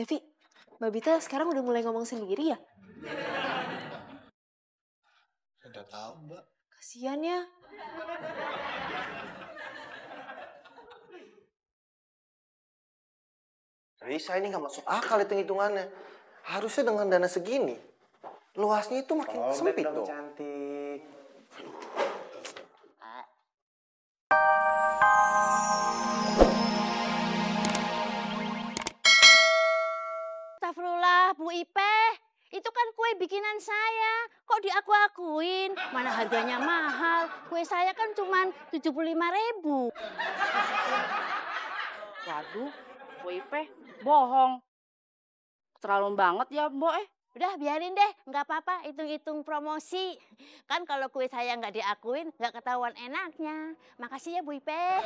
Devi, Mbak Bita sekarang udah mulai ngomong sendiri ya? Udah tahu, Mbak. Kasian ya. Risa ini nggak masuk akal hitung-hitungannya. Harusnya dengan dana segini, luasnya itu makin sempit dong. Cantik. Astagfirullah, Bu Ipeh. Itu kan kue bikinan saya. Kok diaku-akuin? Mana harganya mahal. Kue saya kan cuma 75.000. Waduh, Bu Ipeh bohong. Terlalu banget ya, Mbok. Udah biarin deh, nggak apa-apa, hitung-hitung promosi. Kan kalau kue saya nggak diakuin, nggak ketahuan enaknya. Makasih ya Bu Ipeh.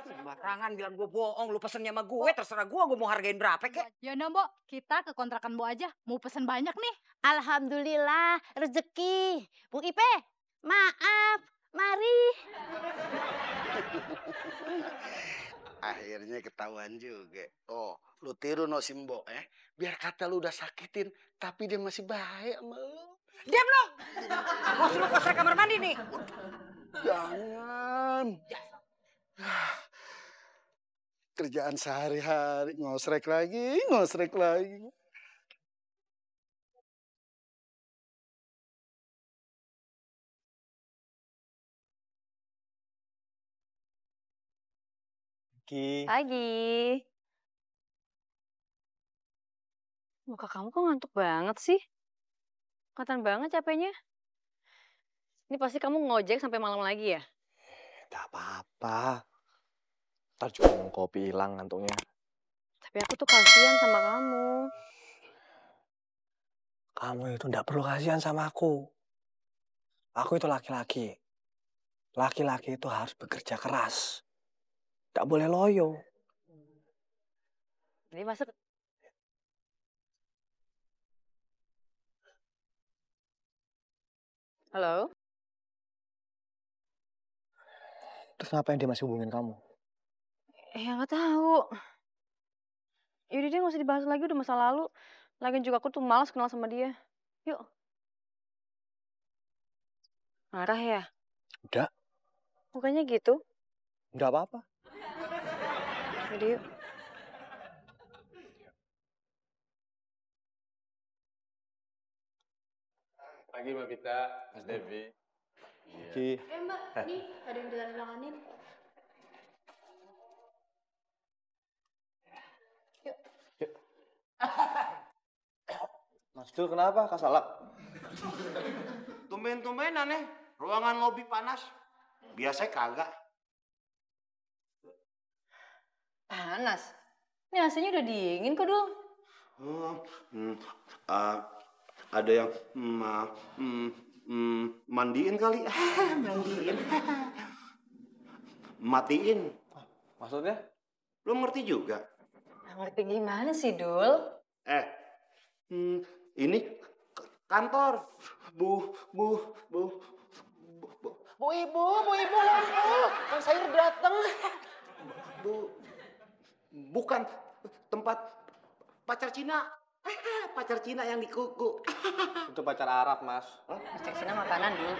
Sembarangan bilang gue bohong, lu pesennya sama gue, terserah gue mau hargain berapa kek. Ya udah, Mbok, kita ke kontrakan Mbok aja. Mau pesen banyak nih. Alhamdulillah, rezeki. Bu Ipeh, maaf, mari. Akhirnya ketahuan juga. Oh, lu tiru no Simbo, biar kata lu udah sakitin, tapi dia masih baik sama lu. Diam lu! Mau suruh ke kamar mandi nih. Jangan. Kerjaan sehari-hari, ngosrek lagi, ngosrek lagi. Pagi. Muka kamu kok ngantuk banget sih? Kelihatan banget capeknya. Ini pasti kamu ngojek sampai malam lagi ya? Gak apa-apa. Ntar juga minum kopi hilang ngantuknya. Tapi aku tuh kasihan sama kamu. Kamu itu gak perlu kasihan sama aku. Aku itu laki-laki. Laki-laki itu harus bekerja keras. Gak boleh loyo. Jadi masuk. Halo? Terus ngapain dia masih hubungin kamu? Ya nggak tahu. Yaudah deh, nggak usah dibahas lagi, udah masa lalu. Lagian juga aku tuh malas kenal sama dia. Yuk. Marah ya? Udah. Mukanya gitu. Nggak apa-apa. Yaudah yuk. Pagi Mbak Bita, Mas Devi. Pagi. Mbak, nih ada yang ditandatanganin. Mas Dul kenapa? Kasalak? Tumben-tumben aneh, ruangan lobi panas. Biasanya kagak. Panas? Ini AC-nya udah dingin kok, Dul. Ada yang mandiin kali. Mandiin. Matiin. Maksudnya? Belum ngerti juga. Ngerti gimana sih, Dul? Ini kantor. Bu ibu, kan saya datang. Bukan tempat pacar Cina. Pacar Cina yang di kuku. Itu pacar Arab, Mas. Pacar Cina makanan, Dul.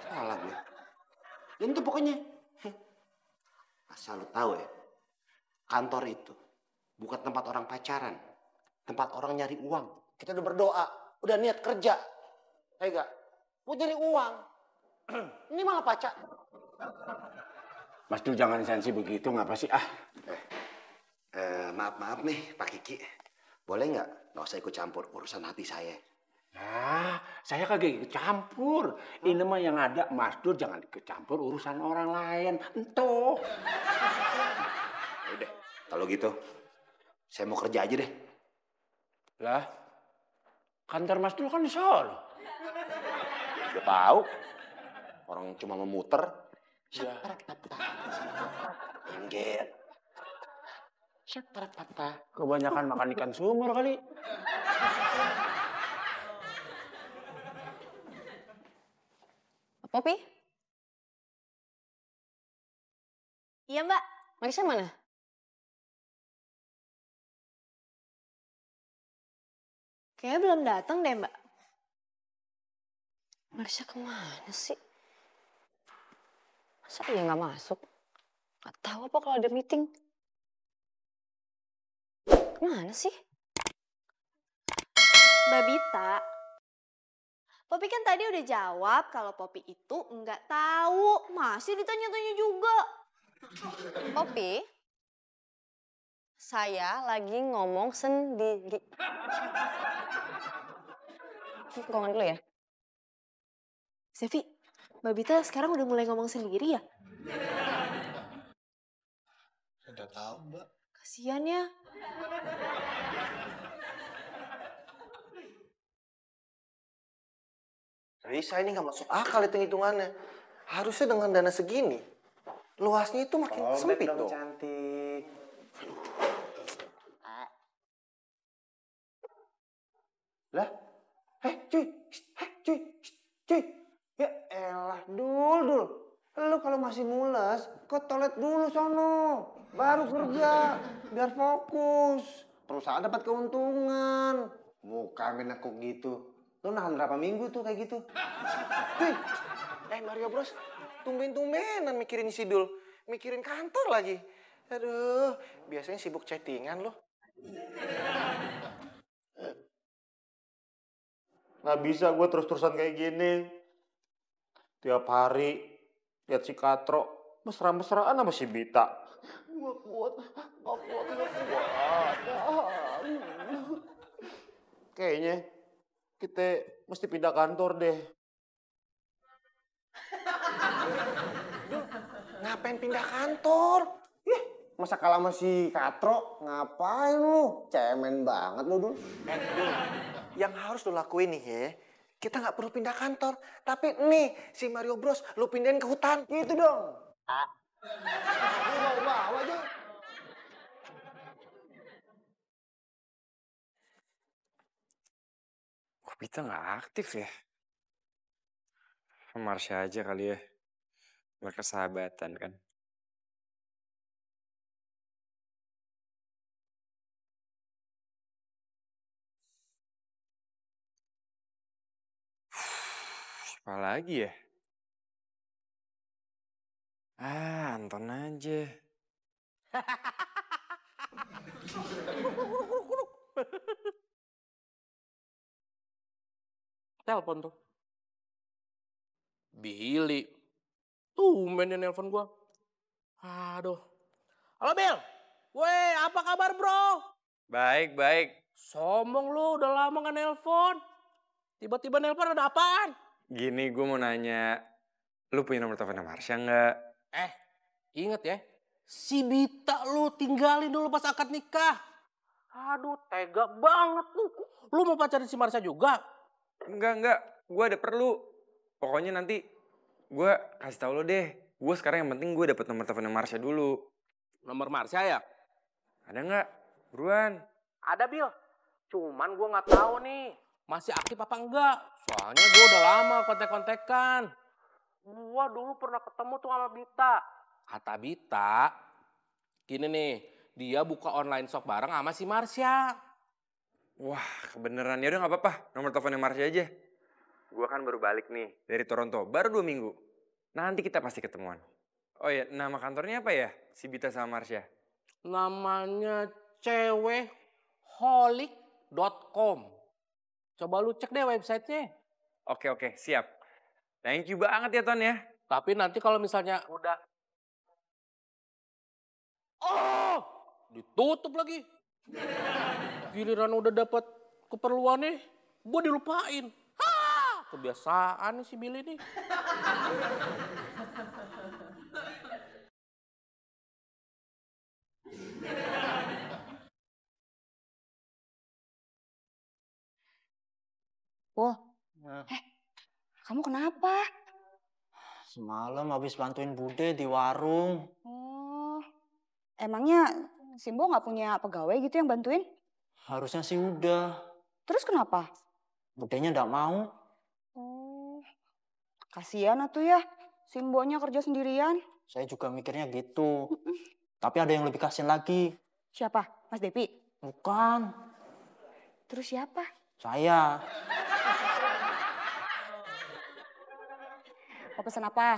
Salah gue. Dan itu pokoknya. Asal lu tahu ya. Kantor itu bukan tempat orang pacaran. Tempat orang nyari uang. Kita udah berdoa. Udah niat kerja. Enggak. Mau nyari uang. Ini malah pacar. Mas Dul jangan sensi begitu, ngapa sih? Maaf nih Pak Kiki. Boleh nggak usah ikut campur urusan hati saya? Saya kagak ikut campur. Ini mah yang ada Mas Dul jangan ikut campur urusan orang lain. Entuh. Udah, kalau gitu saya mau kerja aja deh. Lah, kantor Mas Dul kan di Solo. Udah tahu. Orang cuma memuter. Inggit. Kebanyakan makan ikan sumur kali. Popi? Iya Mbak. Marisa mana? Kayaknya belum datang deh, Mbak. Marsha kemana sih? Masa dia nggak masuk? Nggak tahu apa kalau ada meeting. Kemana sih? Mbak Bita, Poppy kan tadi udah jawab kalau Poppy itu nggak tahu. Masih ditanya-tanya juga. Poppy, saya lagi ngomong sendiri. Ngomong dulu ya. Sevi, Mbak Bita sekarang udah mulai ngomong sendiri ya? Udah tahu, Mbak. Kasian ya. Risa ini nggak masuk akal hitung-hitungannya. Harusnya dengan dana segini, luasnya itu makin sempit dong. Cantik. Lah, cuy, cuy. Ya elah, Dul. Lu kalau masih mules, ke toilet dulu sono. Baru kerja, biar fokus. Perusahaan dapat keuntungan. Muka menekuk gitu. Lu nahan berapa minggu tuh kayak gitu? Cuy, Mario Bros, tumben-tumbenan mikirin si Dul. Mikirin kantor lagi. Aduh, biasanya sibuk chattingan lo. Nggak bisa gue terus-terusan kayak gini. Tiap hari lihat si Katro mesra-mesraan sama si Bita. Nggak kuat. Kayaknya kita mesti pindah kantor deh. Ngapain pindah kantor? Masa kalah sama si Katro? Ngapain lu? Cemen banget lu, Dul. Dul, yang harus lu lakuin nih ya, kita nggak perlu pindah kantor. Tapi nih, si Mario Bros, lu pindahin ke hutan. Gitu dong. Lu bawa-bawa aja. Kok Pita nggak aktif ya? Marsha aja kali ya. Mereka sahabatan kan. Siapa lagi ya? Anton aja. Telepon tuh. Billy. Tumben dia nelpon gua. Aduh. Halo Bill. Weh, apa kabar bro? Baik. Sombong lu, udah lama gak nelpon. Tiba-tiba nelpon ada apaan? Gini, gue mau nanya. Lu punya nomor teleponnya Marsha nggak? Ingat ya. Si Bita lu tinggalin dulu pas akad nikah. Aduh, tega banget lu. Lu mau pacarin si Marsha juga? Enggak. Gue ada perlu. Pokoknya nanti gue kasih tau lo deh. Gue sekarang yang penting gue dapet nomor teleponnya Marsha dulu. Nomor Marsha ya? Ada nggak? Buruan. Ada Bill. Cuman gue nggak tahu nih masih aktif apa enggak. Soalnya gue udah lama kontek-kontekan. Gue dulu pernah ketemu tuh sama Bita. Kata Bita, gini nih, dia buka online shop bareng sama si Marsha. Wah, kebeneran. Ya udah nggak apa-apa. Nomor teleponnya Marsha aja. Gue kan baru balik nih dari Toronto. Baru 2 minggu. Nanti kita pasti ketemuan. Oh iya, nama kantornya apa ya? Si Bita sama Marsha. Namanya ceweholic.com. Coba lu cek deh websitenya. Oke, siap. Thank you banget ya Ton ya. Tapi nanti kalau misalnya udah... Oh! Ditutup lagi. Giliran udah dapat keperluannya, gue dilupain. Kebiasaan nih si Billy nih. Wah, kamu kenapa? Semalam habis bantuin Bude di warung. Oh, emangnya Simbo nggak punya pegawai gitu yang bantuin? Harusnya sih udah. Terus kenapa? Budenya nggak mau. Oh, kasihan atuh ya, Simbonya kerja sendirian. Saya juga mikirnya gitu. Tapi ada yang lebih kasihan lagi. Siapa? Mas Depi? Bukan. Terus siapa? Saya. Mau pesen apa?